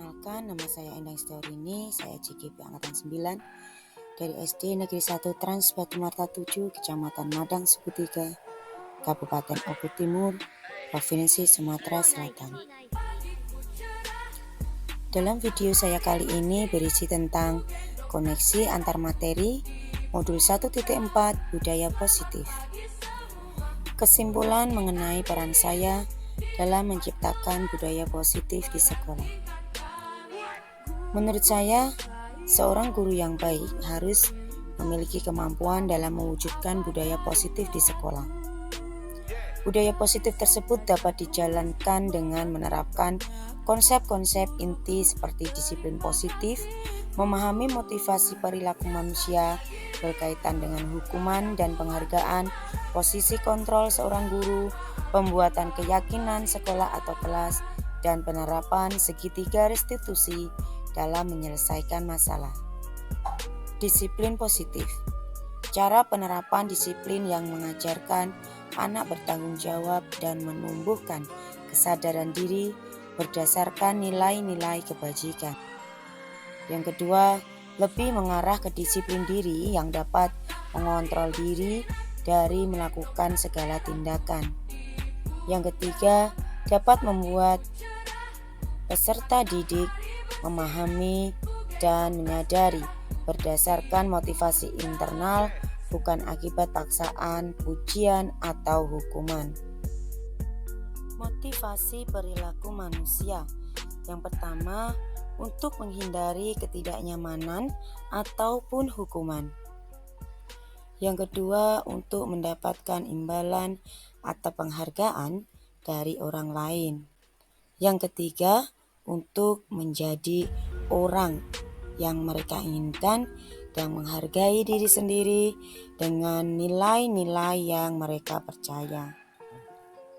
Perkenalkan, nama saya Endang Setiaurini, saya CGP Angkatan 9 dari SD Negeri 1 Trans Batu Marta 7, Kecamatan Madang, Suku 3, Kabupaten Oku Timur, Provinsi Sumatera Selatan. Dalam video saya kali ini berisi tentang koneksi antar materi modul 1.4 budaya positif. Kesimpulan mengenai peran saya dalam menciptakan budaya positif di sekolah. Menurut saya, seorang guru yang baik harus memiliki kemampuan dalam mewujudkan budaya positif di sekolah. Budaya positif tersebut dapat dijalankan dengan menerapkan konsep-konsep inti seperti disiplin positif, memahami motivasi perilaku manusia berkaitan dengan hukuman dan penghargaan, posisi kontrol seorang guru, pembuatan keyakinan sekolah atau kelas, dan penerapan segitiga restitusi dalam menyelesaikan masalah. Disiplin positif. Cara penerapan disiplin yang mengajarkan anak bertanggung jawab dan menumbuhkan kesadaran diri berdasarkan nilai-nilai kebajikan. Yang kedua, lebih mengarah ke disiplin diri yang dapat mengontrol diri dari melakukan segala tindakan. Yang ketiga, dapat membuat peserta didik memahami dan menyadari berdasarkan motivasi internal, bukan akibat paksaan, pujian, atau hukuman. Motivasi perilaku manusia. Yang pertama, untuk menghindari ketidaknyamanan ataupun hukuman. Yang kedua, untuk mendapatkan imbalan atau penghargaan dari orang lain. Yang ketiga, untuk menjadi orang yang mereka inginkan dan menghargai diri sendiri dengan nilai-nilai yang mereka percaya.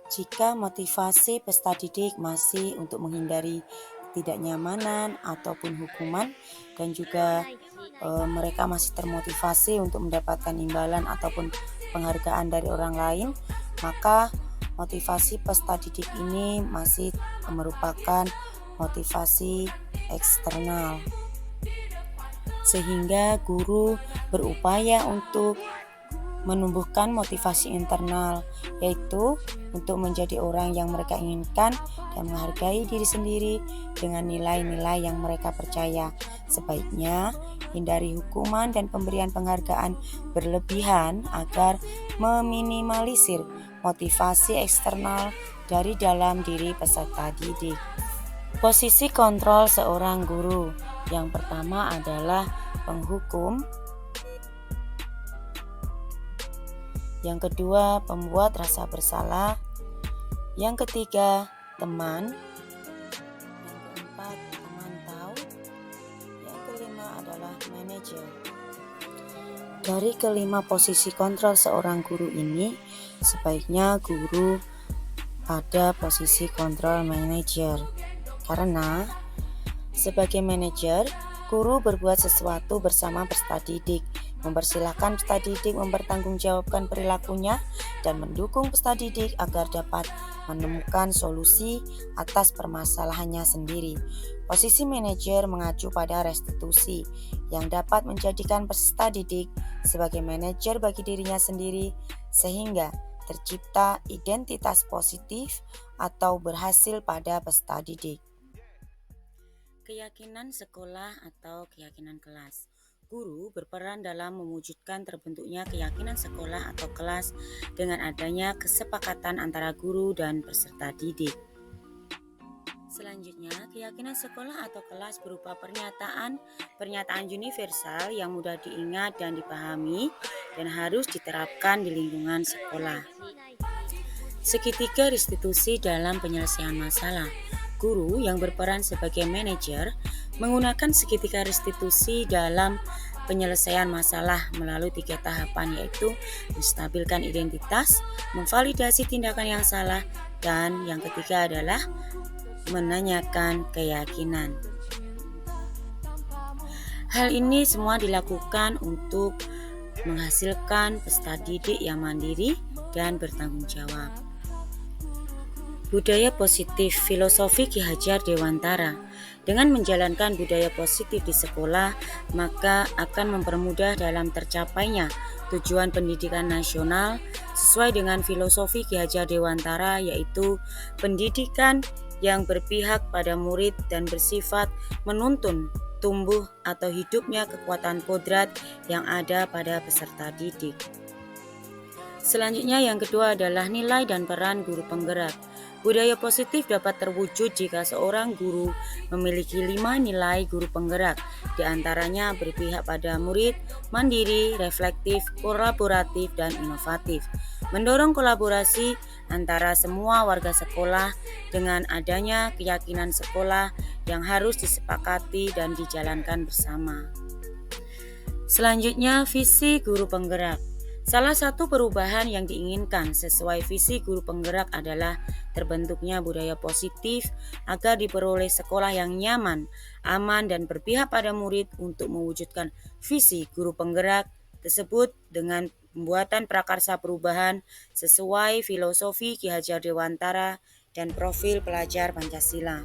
Jika motivasi peserta didik masih untuk menghindari ketidaknyamanan ataupun hukuman dan juga mereka masih termotivasi untuk mendapatkan imbalan ataupun penghargaan dari orang lain, maka motivasi peserta didik ini masih merupakan motivasi eksternal, sehingga guru berupaya untuk menumbuhkan motivasi internal, yaitu untuk menjadi orang yang mereka inginkan dan menghargai diri sendiri dengan nilai-nilai yang mereka percaya. Sebaiknya hindari hukuman dan pemberian penghargaan berlebihan agar meminimalisir motivasi eksternal dari dalam diri peserta didik. Posisi kontrol seorang guru. Yang pertama adalah penghukum. Yang kedua, pembuat rasa bersalah. Yang ketiga, teman. Yang keempat, pemantau. Yang kelima adalah manajer. Dari kelima posisi kontrol seorang guru ini, sebaiknya guru pada posisi kontrol manajer. Karena sebagai manajer, guru berbuat sesuatu bersama peserta didik, mempersilahkan peserta didik mempertanggungjawabkan perilakunya dan mendukung peserta didik agar dapat menemukan solusi atas permasalahannya sendiri. Posisi manajer mengacu pada restitusi yang dapat menjadikan peserta didik sebagai manajer bagi dirinya sendiri sehingga tercipta identitas positif atau berhasil pada peserta didik. Keyakinan sekolah atau keyakinan kelas. Guru berperan dalam mewujudkan terbentuknya keyakinan sekolah atau kelas dengan adanya kesepakatan antara guru dan peserta didik. Selanjutnya, keyakinan sekolah atau kelas berupa pernyataan universal yang mudah diingat dan dipahami dan harus diterapkan di lingkungan sekolah. Segitiga restitusi dalam penyelesaian masalah. Guru yang berperan sebagai manajer menggunakan segitiga restitusi dalam penyelesaian masalah melalui 3 tahapan, yaitu menstabilkan identitas, memvalidasi tindakan yang salah, dan yang ketiga adalah menanyakan keyakinan. Hal ini semua dilakukan untuk menghasilkan peserta didik yang mandiri dan bertanggung jawab. Budaya positif, filosofi Ki Hajar Dewantara. Dengan menjalankan budaya positif di sekolah, maka akan mempermudah dalam tercapainya tujuan pendidikan nasional sesuai dengan filosofi Ki Hajar Dewantara, yaitu pendidikan yang berpihak pada murid dan bersifat menuntun tumbuh atau hidupnya kekuatan kodrat yang ada pada peserta didik. Selanjutnya yang kedua adalah nilai dan peran guru penggerak. Budaya positif dapat terwujud jika seorang guru memiliki 5 nilai guru penggerak, di antaranya berpihak pada murid, mandiri, reflektif, kolaboratif, dan inovatif. Mendorong kolaborasi antara semua warga sekolah dengan adanya keyakinan sekolah yang harus disepakati dan dijalankan bersama. Selanjutnya, visi guru penggerak. Salah satu perubahan yang diinginkan sesuai visi guru penggerak adalah terbentuknya budaya positif agar diperoleh sekolah yang nyaman, aman, dan berpihak pada murid untuk mewujudkan visi guru penggerak tersebut dengan pembuatan prakarsa perubahan sesuai filosofi Ki Hajar Dewantara dan profil pelajar Pancasila.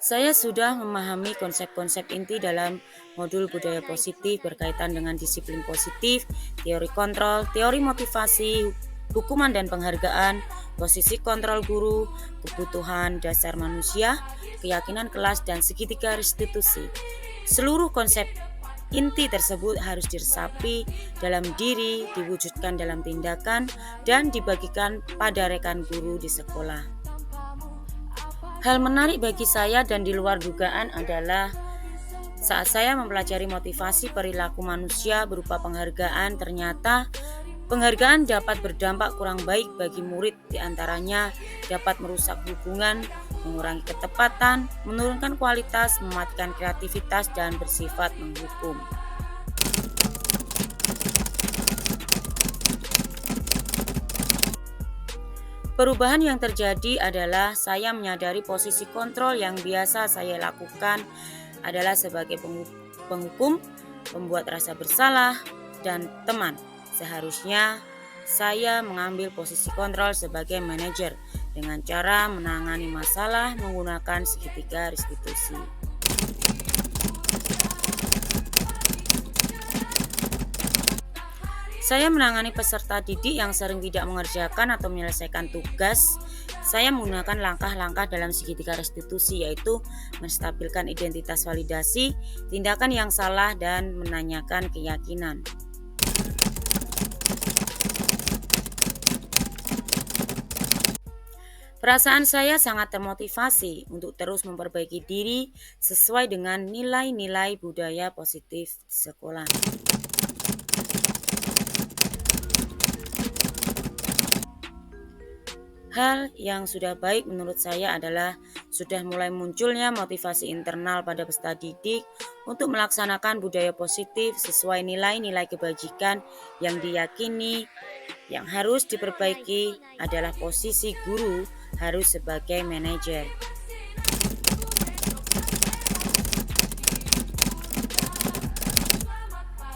Saya sudah memahami konsep-konsep inti dalam modul budaya positif berkaitan dengan disiplin positif, teori kontrol, teori motivasi, hukuman dan penghargaan, posisi kontrol guru, kebutuhan dasar manusia, keyakinan kelas, dan segitiga restitusi. Seluruh konsep inti tersebut harus diresapi dalam diri, diwujudkan dalam tindakan, dan dibagikan pada rekan guru di sekolah. Hal menarik bagi saya dan di luar dugaan adalah saat saya mempelajari motivasi perilaku manusia berupa penghargaan, ternyata penghargaan dapat berdampak kurang baik bagi murid, diantaranya dapat merusak hubungan, mengurangi ketepatan, menurunkan kualitas, mematikan kreativitas, dan bersifat menghukum. Perubahan yang terjadi adalah saya menyadari posisi kontrol yang biasa saya lakukan adalah sebagai penghukum, pembuat rasa bersalah, dan teman. Seharusnya saya mengambil posisi kontrol sebagai manajer dengan cara menangani masalah menggunakan segitiga restitusi. Saya menangani peserta didik yang sering tidak mengerjakan atau menyelesaikan tugas. Saya menggunakan langkah-langkah dalam segitiga restitusi, yaitu menstabilkan identitas validasi, tindakan yang salah, dan menanyakan keyakinan. Perasaan saya sangat termotivasi untuk terus memperbaiki diri sesuai dengan nilai-nilai budaya positif di sekolah. Hal yang sudah baik menurut saya adalah sudah mulai munculnya motivasi internal pada peserta didik untuk melaksanakan budaya positif sesuai nilai-nilai kebajikan yang diyakini. Yang harus diperbaiki adalah posisi guru harus sebagai manajer.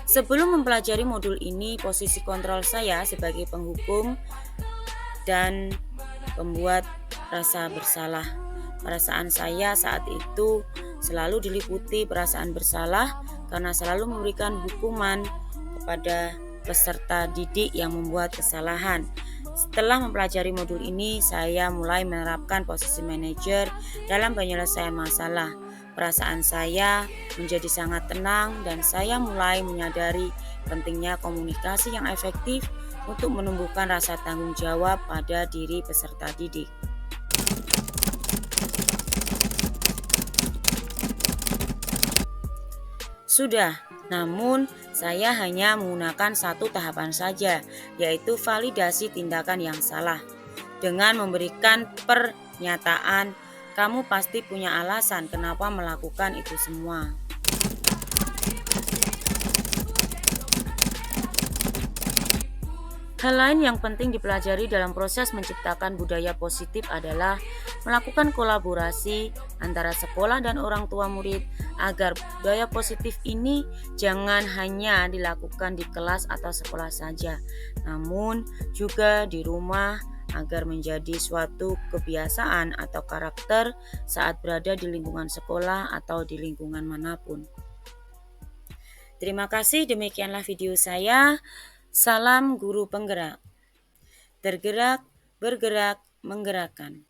Sebelum mempelajari modul ini, posisi kontrol saya sebagai penghukum dan pembuat rasa bersalah. Perasaan saya saat itu selalu diliputi perasaan bersalah karena selalu memberikan hukuman kepada peserta didik yang membuat kesalahan. Setelah mempelajari modul ini, saya mulai menerapkan posisi manajer dalam penyelesaian masalah. Perasaan saya menjadi sangat tenang dan saya mulai menyadari pentingnya komunikasi yang efektif untuk menumbuhkan rasa tanggung jawab pada diri peserta didik. Sudah, namun saya hanya menggunakan satu tahapan saja, yaitu validasi tindakan yang salah. Dengan memberikan pernyataan, kamu pasti punya alasan kenapa melakukan itu semua. Hal lain yang penting dipelajari dalam proses menciptakan budaya positif adalah melakukan kolaborasi antara sekolah dan orang tua murid agar budaya positif ini jangan hanya dilakukan di kelas atau sekolah saja, namun juga di rumah agar menjadi suatu kebiasaan atau karakter saat berada di lingkungan sekolah atau di lingkungan manapun. Terima kasih, demikianlah video saya. Salam guru penggerak. Tergerak, bergerak, menggerakkan.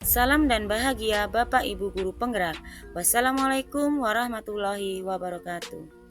Salam dan bahagia Bapak Ibu guru penggerak. Wassalamualaikum warahmatullahi wabarakatuh.